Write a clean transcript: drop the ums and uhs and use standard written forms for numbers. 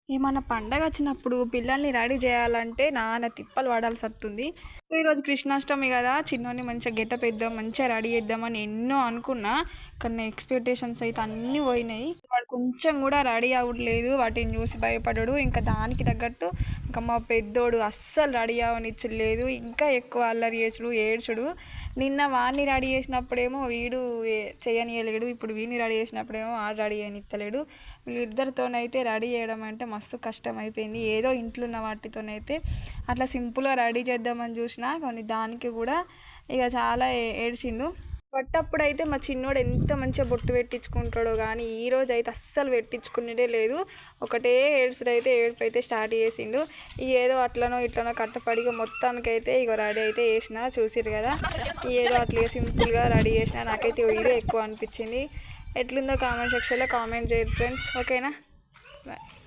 ఏమన్నా పండగ వచ్చినప్పుడు పిల్లల్ని రెడీ చేయాలంటే నాన్న తిప్పలు పడాల్సి వస్తుంది. సో ఈరోజు కృష్ణాష్టమి కదా, చిన్నోని మంచిగా గెటప్ వేద్దాం, మంచిగా రెడీ చేద్దామని ఎన్నో అనుకున్నా. కానీ నా ఎక్స్పెక్టేషన్స్ అయితే అన్నీ పోయినాయి. వాడు కొంచెం కూడా రెడీ అవ్వట్లేదు, వాటిని చూసి భయపడడు. ఇంకా దానికి తగ్గట్టు ఇంకా మా పెద్దోడు అస్సలు రెడీ అవ్వనిచ్చలేదు, ఇంకా ఎక్కువ అల్లరి చేసుడు, ఏడ్చుడు. నిన్న వాడిని రెడీ చేసినప్పుడేమో వీడు చేయనీయలేడు, ఇప్పుడు వీడిని రెడీ చేసినప్పుడేమో వాడు రెడీ చేయనిత్తలేడు. వీళ్ళిద్దరితోనైతే రెడీ చేయడం అంటే మస్తు కష్టం అయిపోయింది. ఏదో ఇంట్లో ఉన్న వాటితోనైతే అట్లా సింపుల్గా రెడీ చేద్దామని చూసినా, కానీ దానికి కూడా ఇక చాలా ఏడ్చిండు. పట్టప్పుడైతే మా చిన్నోడు ఎంత మంచిగా బొట్టు పెట్టించుకుంటాడో, కానీ ఈరోజు అయితే అస్సలు పెట్టించుకునేదే లేదు. ఒకటే ఏడుపు అయితే స్టార్ట్ చేసిండు. ఏదో అట్లనో ఇట్లనో కట్టపడిగా మొత్తానికైతే ఇక రెడీ అయితే వేసిన, చూసిరు కదా. ఏదో అట్లా సింపుల్గా రెడీ చేసిన, నాకైతే ఇదే ఎక్కువ అనిపించింది. ఎట్లుందో కామెంట్ సెక్షన్లో కామెంట్ చేయరు ఫ్రెండ్స్, ఓకేనా. బాయ్.